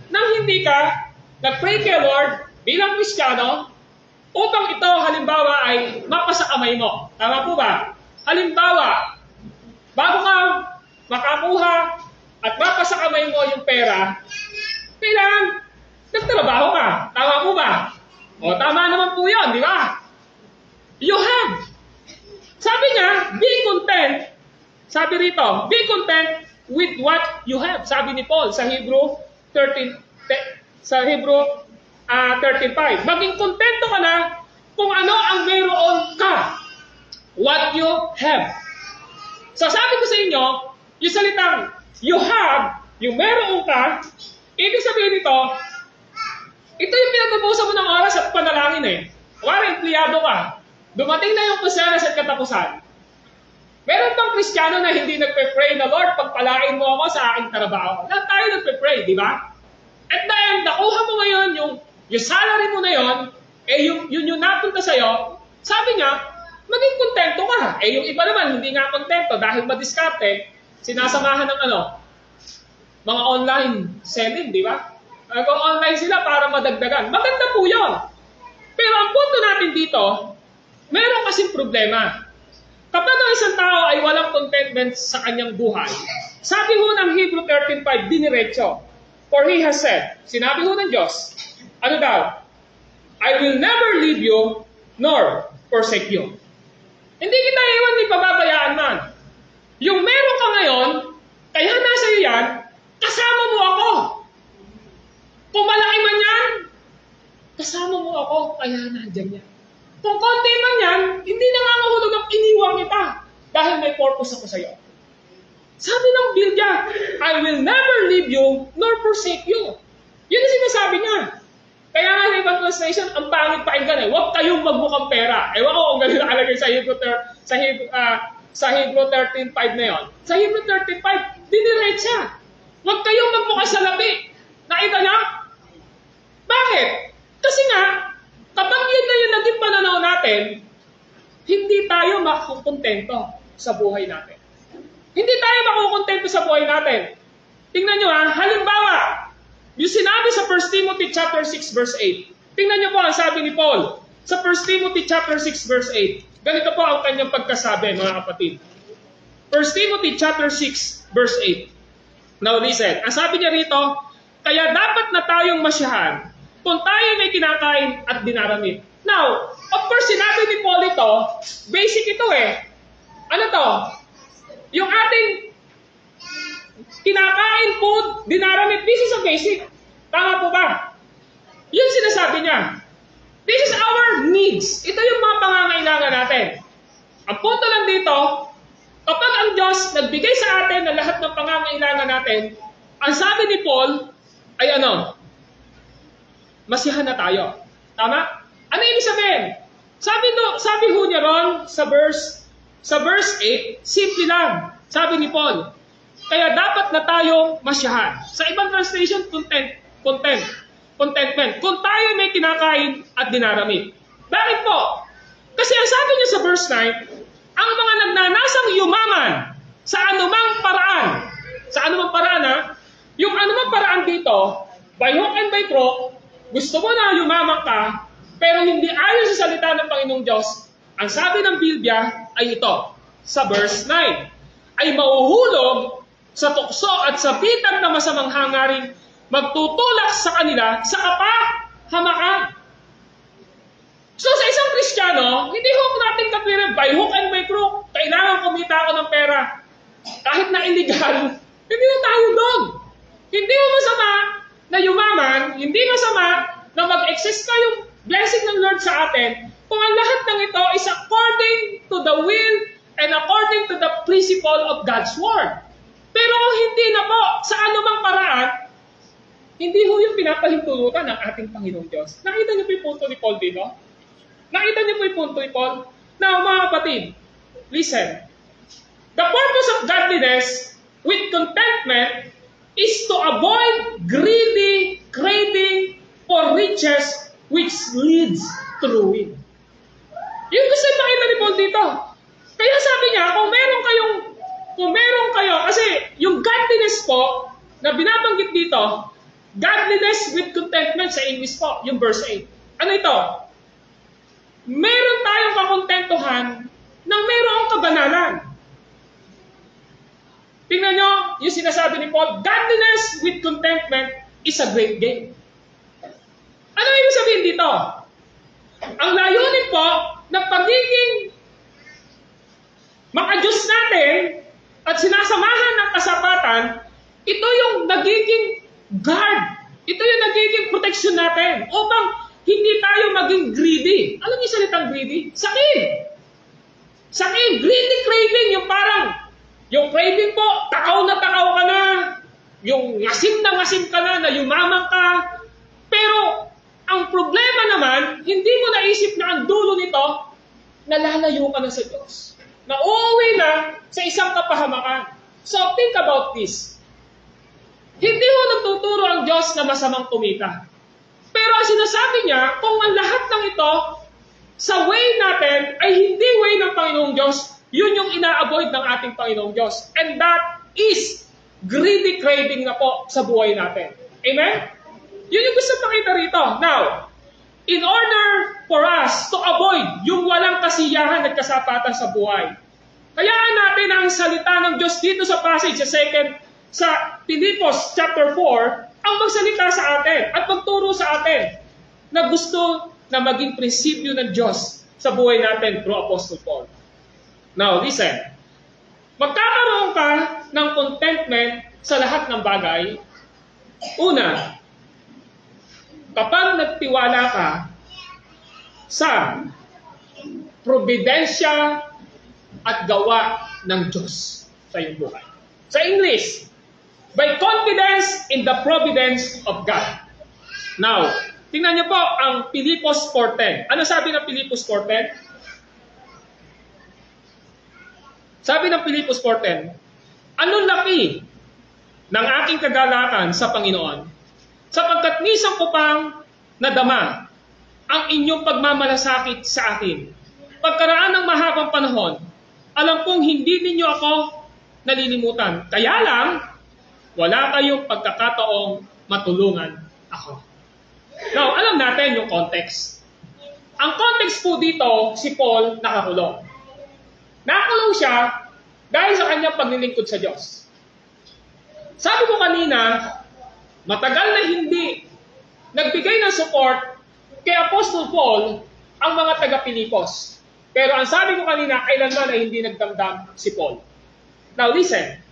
nang hindi ka nag-pray kay Lord bilang Kristiyano upang ito halimbawa ay mapasa kamay mo. Tama po ba? Halimbawa, bago ka makakuha at mapasa kamay mo yung pera, kailangan nagtrabaho ka. Tama po ba? O tama naman po yun, di ba? You have. Sabi niya, be content. Sabi rito, be content with what you have. Sabi ni Paul sa Hebrew 13:5. Maging kontento ka na kung ano ang meron ka. What you have. So sabi ko sa inyo, yung salitang you have, yung meron ka, ibig sabihin nito, ito yung pinag-ubusan mo ng oras at panalangin eh. Kuwari, empleyado ka. Dumating na yung kusenas at katapusan. Meron bang Kristiyano na hindi nagpe-pray na, Lord, pagpalain mo ako sa aking trabaho? Lahat tayo nagpe-pray, di ba? At dahil nakuha mo ngayon yung salary mo na yon, eh yung napunta sa'yo, sabi niya, maging kontento ka. Eh yung iba naman, hindi nga kontento dahil madiskarte, sinasamahan ng mga online selling, di ba? Kung online sila para madagdagan. Maganda po yun. Pero ang punto natin dito, meron kasing problema. Kapag ang isang tao ay walang contentment sa kanyang buhay, sabi ho ng Hebrew 13:5, diniretso. For he has said, sinabi ho ng Diyos, ano daw? I will never leave you, nor forsake you. Hindi kita iwan, di pababayaan man. Yung meron ka ngayon, kaya nasa iyo yan, kasama mo ako. Kung malaki man yan, kasama mo ako, kaya nandyan yan. Kung konti man yan, hindi nangangahulog ang iniwang kita dahil may purpose ako sa iyo. Sabi ng Biblia, I will never leave you nor forsake you. Yun ang sinasabi niya. Kaya nga sa ibang translation, ang pangit pakinggan eh, huwag kayong magmukhang pera. Ewan ko kung gano'n nakalagay sa Hebrew 13:5 na yun. Sa Hebrew 13:5, diniretsa. Huwag kayong magmukhang salapi. Nakita niya? Bakit? Kasi nga, kapag yun na yung naging pananaw natin, hindi tayo makukontento sa buhay natin. Hindi tayo makukontento sa buhay natin. Tingnan nyo halimbawa, yung sinabi sa 1 Timothy chapter 6 verse 8. Tingnan nyo po ang sabi ni Paul sa 1 Timothy chapter 6 verse 8. Ganito po ang kanyang pagkasabi, mga kapatid. 1 Timothy chapter 6 verse 8. Now listen, ang sabi niya rito, kaya dapat na tayong masyahan kung tayo may kinakain at dinaramit. Now, of course, sinabi ni Paul ito, basic ito eh. Ano to? Yung ating kinakain, food, dinaramit, this is a basic. Tama po ba? Yun sinasabi niya. This is our needs. Ito yung mga pangangailangan natin. Ang punto lang dito, kapag ang Diyos nagbigay sa atin ng lahat ng pangangailangan natin, ang sabi ni Paul ay ano? Masiyahan na tayo. Tama? Ano ibig sabihin? Sabi ho niya ron sa verse 8, simple lang. Sabi ni Paul, kaya dapat na tayong masyahan. Sa ibang translation, contentment. Kung tayo may kinakain at dinaramid. Bakit po? Kasi ang sabi niya sa verse 9, ang mga nagnanasang yumaman sa anumang paraan ha, yung anumang paraan dito, by hook and by crook, gusto mo na yumaman ka, pero hindi ayon sa salita ng Panginoong Diyos, ang sabi ng Biblia ay ito, sa verse 9, ay mauhulog sa tukso at sa bitag na masamang hangaring, magtutulak sa kanila sa kapahamakan. So sa isang Kristiyano, hindi ho natin kapirin, by hook and by crook, kailangan kumita ako ng pera. Kahit na illegal, hindi na tayo doon. Hindi mo masama na yumaman, hindi masama na mag-exist pa yung blessing ng Lord sa atin, kung ang lahat ng ito is according to the will and according to the principle of God's Word. Pero kung hindi na po, sa anumang paraan, hindi ho yung pinapahintulutan ng ating Panginoong Diyos. Nakita niyo po yung punto ni Paul dito? Nakita niyo po yung punto ni Paul? Now, mga kapatid, listen. The purpose of godliness with contentment is to avoid greedy craving for riches which leads to ruin. Yung gusto yung makita ni Paul dito. Kaya sabi niya, kung meron kayo, kasi yung godliness po, na binabanggit dito, godliness with contentment sa English po, yung verse 8. Ano ito? Meron tayong kakontentuhan ng merong kabanalan. Tingnan nyo, yung sinasabi ni Paul, godliness with contentment is a great gain. Ano ibig sabihin dito? Ang layunin po ng pagiging maka-Diyos natin at sinasamahan ng kasapatan, ito yung nagiging guard. Ito yung nagiging protection natin upang hindi tayo maging greedy. Alam niyo salitang greedy? Sakit. Greedy craving, yung parang, yung craving po, takaw ka na. Yung ngasim ka na yumaman ka. Pero, ang problema naman, hindi mo naisip na ang dulo nito, nalalayo ka na sa Diyos. Na uuwi na sa isang kapahamakan. So, think about this. Hindi mo nagtuturo ang Diyos na masamang kumita. Pero ang sinasabi niya, kung ang lahat ng ito, sa way natin ay hindi way ng Panginoong Diyos, yun yung ina-avoid ng ating Panginoong Diyos. And that is greedy craving na po sa buhay natin. Amen? Yun yung gusto pakita rito. Now, in order for us to avoid yung walang kasiyahan at kasapatan sa buhay, kayaan natin ang salita ng Diyos dito sa passage sa Pilipos chapter 4, ang magsalita sa atin at magturo sa atin na gusto na maging prinsipyo ng Diyos sa buhay natin through Apostle Paul. Now, listen. Magkakaroon ka ng contentment sa lahat ng bagay. Una, kapag nagtiwala ka sa probidensya at gawa ng Diyos sa iyong buhay. Sa English, by confidence in the providence of God. Now, tingnan niyo po ang Pilipos 4:10. Ano sabi ng Pilipos 4:10? Sabi ng Pilipos 4:10, anong laki ng aking kagalakan sa Panginoon, sapagkat nisang ko pang nadama ang inyong pagmamalasakit sa akin. Pagkaraan ng mahabang panahon, alam kong hindi ninyo ako nalilimutan. Kaya lang, wala kayong pagkakataong matulungan ako. Now, alam natin yung context. Ang context po dito, si Paul nakakulong. Nakakulong siya dahil sa kanyang paglilingkod sa Diyos. Sabi ko kanina, matagal na hindi nagbigay ng support kay Apostle Paul ang mga taga-Pilipos. Pero ang sabi ko kanina, kailanman ay hindi nagdamdam si Paul. Now listen.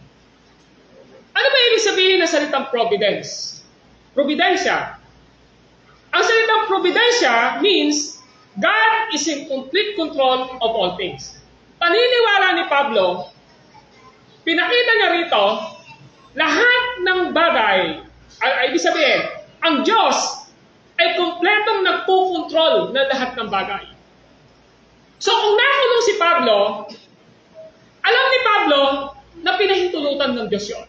Ano ba ibig sabihin ng salitang providence? Providensya. Ang salitang providensya means God is in complete control of all things. Paniniwala ni Pablo, pinakita niya rito lahat ng bagay, ay ibig sabihin, ang Diyos ay kumpletong nagpukontrol ng lahat ng bagay. So kung nakulong si Pablo, alam ni Pablo na pinahintulutan ng Diyos yun.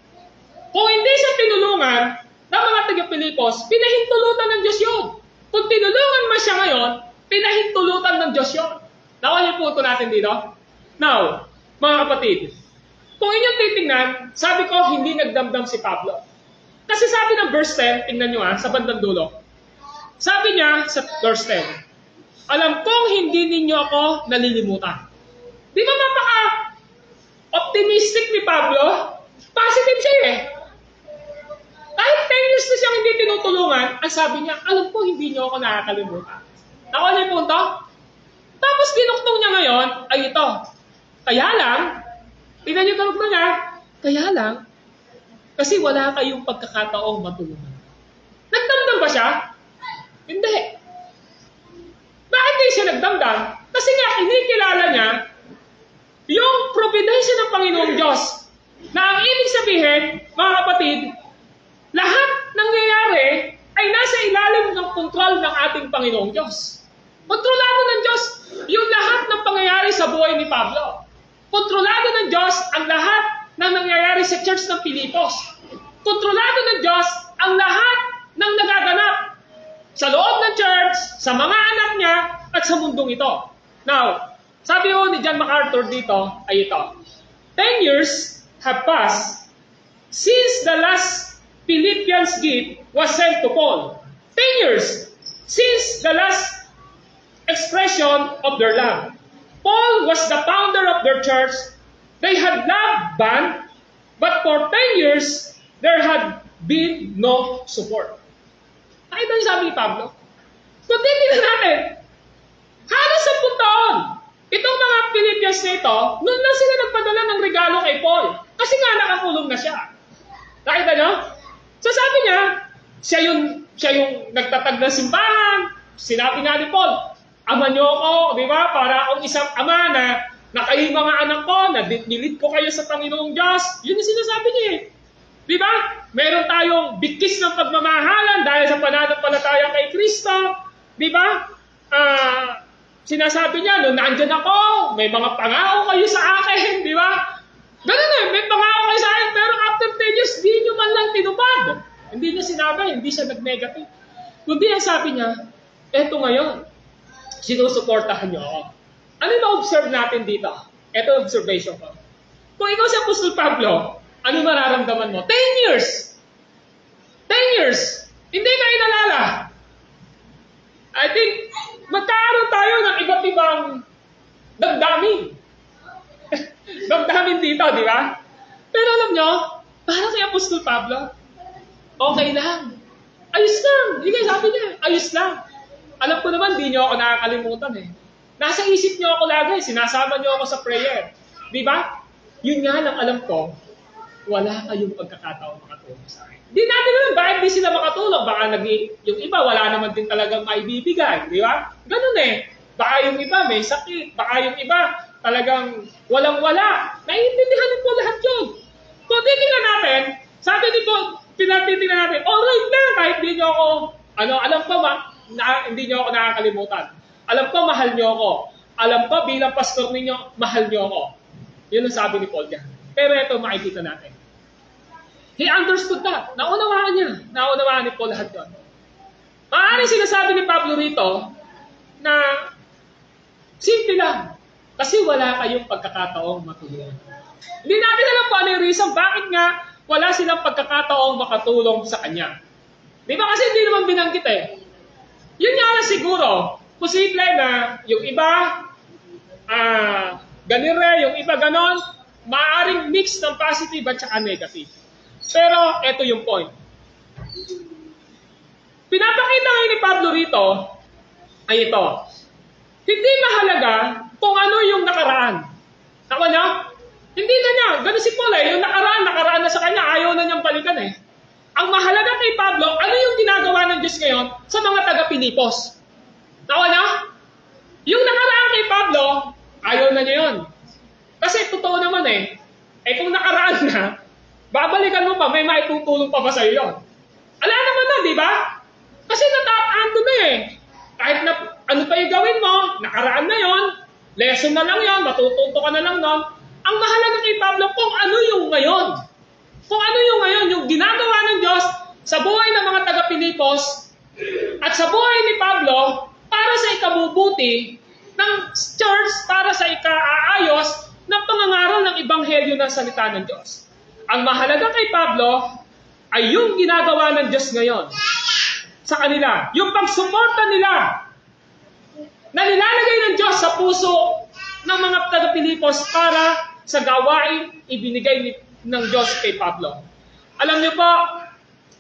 Kung hindi siya tinulungan ng mga taga-Pilipos, pinahintulutan ng Diyos yun. Kung tinulungan man siya ngayon, pinahintulutan ng Diyos yun. Nakuha niyo po ito natin dito? Now, mga kapatid, kung inyong titingnan, sabi ko, hindi nagdamdam si Pablo. Kasi sabi ng verse 10, tingnan nyo sa bandang dulo. Sabi niya sa verse 10, alam kong hindi ninyo ako nalilimutan. Di ba mapaka-optimistic ni Pablo? Positive siya eh. Kahit 10 years na siyang hindi tinutulungan, ang sabi niya, alam ko hindi niyo ako nakakalimutan. Nakuha niyo yung punto? Tapos dinuktong niya ngayon, ay ito. Kaya lang, tingnan niyo karugtong niya, kaya lang, kasi wala kayong pagkakataong matulungan. Nagdamdam ba siya? Hindi. Bakit hindi siya nagdamdam? Kasi nga, inikilala niya yung providensya ng Panginoong Diyos. Na ang ibig sabihin, mga kapatid, lahat nangyayari ay nasa ilalim ng kontrol ng ating Panginoong Diyos. Kontrolado ng Diyos yung lahat ng pangyayari sa buhay ni Pablo. Kontrolado ng Diyos ang lahat ng nangyayari sa Church ng Pilipos. Kontrolado ng Diyos ang lahat ng nagaganap sa loob ng church, sa mga anak niya, at sa mundong ito. Now, sabi ni John MacArthur dito ay ito. 10 years have passed since the last Philippians gift was sent to Paul. 10 years since the last expression of their love. Paul was the founder of their church. They had love band, but for 10 years, there had been no support. Nakita niyo sabi ni Pablo? Kung titignan natin, halos 10 taon, itong mga Philippians nito, noon na sila nagpadala ng regalo kay Paul. Kasi nga nakakulong na siya. Nakita niyo? So sabi niya, siya yung nagtatag ng simbahan. Sinabi nga ni Paul, ama niyo ako, di ba? Para akong isang ama na kayo mga anak ko, na nilid ko kayo sa Panginoong Diyos. Yun yung sinasabi niya eh. Di ba? Meron tayong bigkis ng pagmamahalan dahil sa pananampalataya kay Kristo. Di ba? Sinasabi niya, nung nandyan ako, may mga pangako kayo sa akin. Di ba? Ganun eh, may pangako kayo sa akin, pero after 10 years, di nyo man lang tinupad. Hindi niya sinabi, hindi siya nag-negative. Kundi ang sabi niya, eto ngayon, sinusuportahan niyo ako. Ano yung na-observe natin dito? Ito observation ko. Kung ikaw si Apostol Pablo, ano mararamdaman mo? 10 years! 10 years! Hindi ka inalala. I think, magkakaroon tayo ng iba't ibang damdamin. Damdamin dito, di ba? Pero alam nyo, parang kay Apostol Pablo, okay lang. Ayos lang. Hindi kayo sabi niya, ayos lang. Alam ko naman, di nyo ako nakakalimutan eh. Nasa isip nyo ako lagi, sinasama nyo ako sa prayer. Di ba? Yun nga lang alam ko, wala kayong pagkakataon makatulong sa akin. Di natin alam, bakit di sila makatulong? Baka yung iba, wala naman din talagang maibibigay. Di ba? Ganun eh. Baka yung iba may sakit. Baka yung iba talagang walang-wala. Naiintindihan po lahat yun. Kung titignan natin, sabi ni Paul, pinatitignan natin, alright na, kahit di nyo ako, alam ko hindi nyo ako nakakalimutan. Alam ko, mahal nyo ako. Alam ko, bilang pastor ninyo, mahal nyo ako. Yun ang sabi ni Paul dyan. Pero ito, makikita natin. He understood that. Naunawaan niya. Naunawaan ni Paul lahat yun. Maaaring sinasabi ni Pablo rito na simple lang. Kasi wala kayong pagkakataong matulungan. Hindi natin alam kung ano yung reason. Bakit nga wala silang pagkakataong makatulong sa kanya? Di ba kasi hindi naman binanggit eh. Yun nga lang siguro. Posible na yung iba, ganire, yung iba ganon, maaaring mix ng positive at saka negative. Pero, ito yung point. Pinapakita ngayon ni Pablo rito, ay ito. Hindi mahalaga kung ano yung nakaraan. Tama niya? Hindi na niya. Ganun si Paul eh. Yung nakaraan na sa kanya, ayaw na niyang balikan eh. Ang mahalaga kay Pablo, ano yung ginagawa ng Diyos ngayon sa mga taga-Pilipos? Tama niya? Yung nakaraan kay Pablo, ayaw na niya yun. Kasi totoo naman eh. Eh kung nakaraan na, Babalikan mo pa, may maitutulong pa ba sa'yo yun? Ala naman na, di ba? Kasi ando na eh. Kahit na ano pa yung gawin mo, nakaraan na yon, lesson na lang yon, matututo ka na lang nun. Ang mahalaga kay Pablo, kung ano yung ngayon. Kung ano yung ngayon, yung ginagawa ng Diyos sa buhay ng mga taga-Pilipos at sa buhay ni Pablo para sa ikabubuti ng church, para sa ikaayos ng pangangaral ng Ebanghelyo ng salita ng Diyos. Ang mahalaga kay Pablo ay yung ginagawa ng Diyos ngayon sa kanila. Yung pagsuporta nila na nilalagay ng Diyos sa puso ng mga taga-Pilipos para sa gawain ibinigay ng Diyos kay Pablo. Alam niyo po,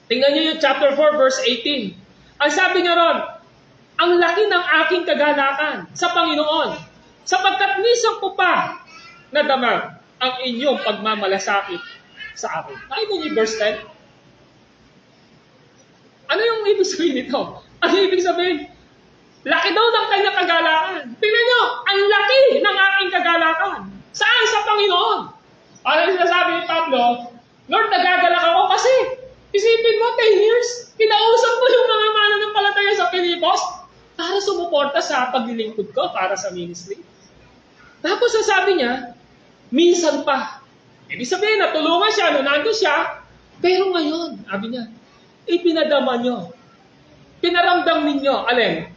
tingnan niyo yung chapter 4 verse 18. Ang sabi niya ron, ang laki ng aking kagalakan sa Panginoon sapagkat minsan ko pa nadama ang inyong pagmamalasakit sa akin. Nakita niyo yung verse 10? Ano yung ibig sabihin nito? Ano ibig sabihin? Laki daw ng kanyang kagalakan. Tingnan nyo, ang laki ng aking kagalakan. Saan? Sa Panginoon. Ano yung sinasabi ni Pablo? Lord, nagagalak ako kasi isipin mo, 10 years, kinausap mo yung mga mananampalataya sa Pilipos para sumuporta sa paglilingkod ko, para sa ministry. Tapos sasabi niya, minsan pa. Ibig sabihin, natulungan siya, nandun siya, pero ngayon, sabi niya, ipinadama nyo. Pinaramdam ninyo, alin?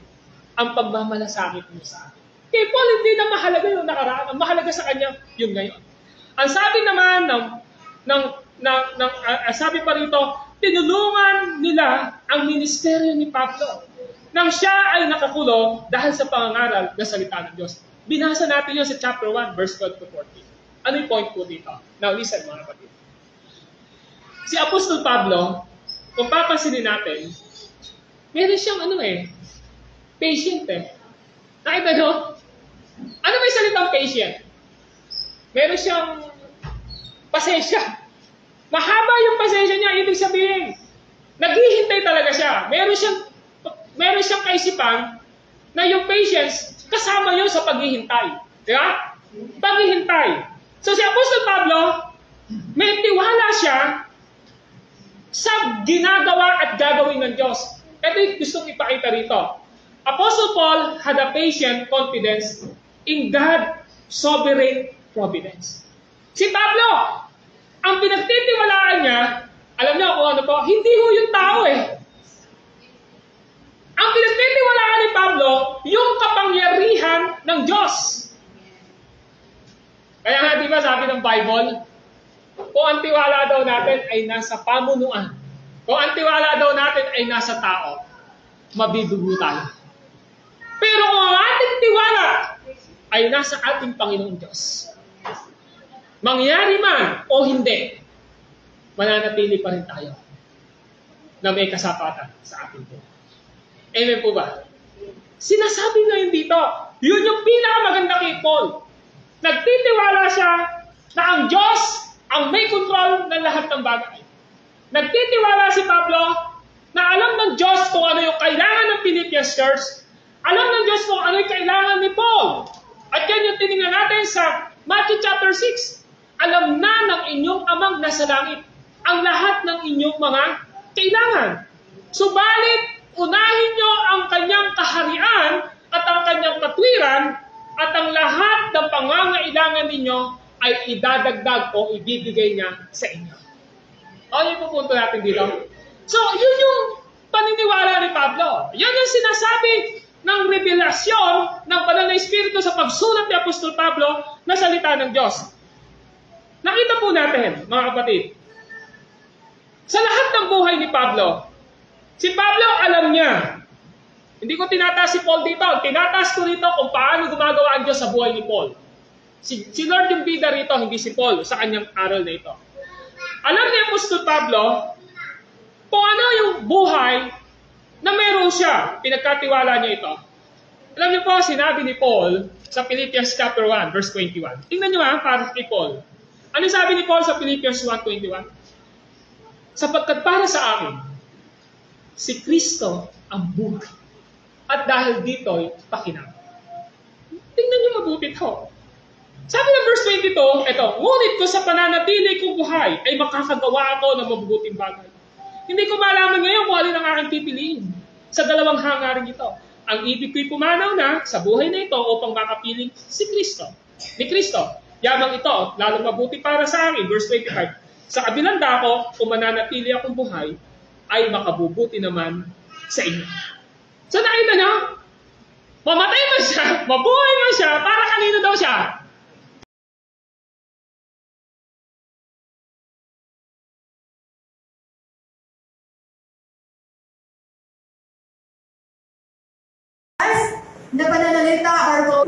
Ang pagmamalasakit mo sa akin. Kay Paul, hindi na mahalaga yung nakaraan. Ang mahalaga sa kanya, yung ngayon. Ang sabi naman sabi pa rito, tinulungan nila ang ministeryo ni Pablo nang siya ay nakakulong dahil sa pangangaral ng salita ng Diyos. Binasa natin yun sa chapter 1, verse 12 to 14. Ano yung point po dito? Now, listen mga kapatid. Si Apostol Pablo, kung papansinin natin, meron siyang patient eh. Nakita nyo? Ano may salitang patient? Meron siyang pasensya. Mahaba yung pasensya niya, ibig sabihin, naghihintay talaga siya. Meron siyang kaisipan na yung patience, kasama yun sa paghihintay. Di ba? Paghihintay. So si Apostol Pablo, may tiwala siya sa ginagawa at gagawin ng Diyos. Ito yung gustong ipakita rito. Apostle Paul had a patient confidence in God's sovereign providence. Si Pablo, ang pinagtitiwalaan niya, alam niyo kung ano po, hindi ho yung tao eh. Ang pinagtitiwalaan ni Pablo, yung kapangyarihan ng Diyos. Kaya nga, di ba sabi ng Bible, kung ang tiwala daw natin ay nasa pamunuan, kung ang tiwala daw natin ay nasa tao, mabidugo tayo. Pero kung ang ating tiwala ay nasa ating Panginoong Diyos, mangyari man o hindi, mananatili pa rin tayo na may kasapatan sa ating buhay. Amen po ba? Sinasabi na yun dito, yun yung pinakamaganda kay Paul. Nagtitiwala siya na ang Diyos ang may control ng lahat ng bagay. Nagtitiwala si Pablo na alam ng Diyos kung ano yung kailangan ng Philippians Church, alam ng Diyos kung ano yung kailangan ni Paul. At yan yung tinignan natin sa Matthew chapter 6. Alam na ng inyong amang nasa langit ang lahat ng inyong mga kailangan. Subalit, unahin nyo ang kanyang kaharian at ang kanyang katwiran at ang lahat ng pangangailangan ninyo ay idadagdag o ibibigay niya sa inyo. Ano yung pupunto natin dito? So, yun yung paniniwala ni Pablo. Yan yung sinasabi ng revelasyon ng banal na Espiritu sa pagsulat ni Apostol Pablo na salita ng Diyos. Nakita po natin, mga kapatid, sa lahat ng buhay ni Pablo, si Pablo alam niya. Hindi ko tinataas si Paul dito. Tinataas ko rito kung paano gumagawa ang Diyos sa buhay ni Paul. Si Lord yung bida rito, hindi si Paul sa kanyang aral na ito. Alam ni Apostol Pablo kung ano yung buhay na meron siya. Pinagkatiwala niya ito. Alam niyo po, sinabi ni Paul sa Philippians chapter 1, verse 21. Tingnan niyo para kay Paul. Ano sabi ni Paul sa Philippians 1:21? Sapagkat para sa akin, si Kristo ang buhay. At dahil dito'y pakinabang. Tingnan niyo mabuti ito. Sabi ng verse 22, ito, ngunit ko sa pananatili kong buhay ay makakagawa ako ng mabubuting bagay. Hindi ko malaman ngayon kung alin ang aking pipiliin sa dalawang hangarin ito. Ang ibig ko'y pumanaw na sa buhay na ito upang makapiling si Kristo. Ni Kristo. Yamang ito, lalong mabuti para sa akin. Verse 25. Sa kabilang dako, kung mananatili akong buhay, ay makabubuti naman sa inyo. So nakita nyo? Mamatay man siya, mabuhay man siya, para kanino daw siya? Na pananalita or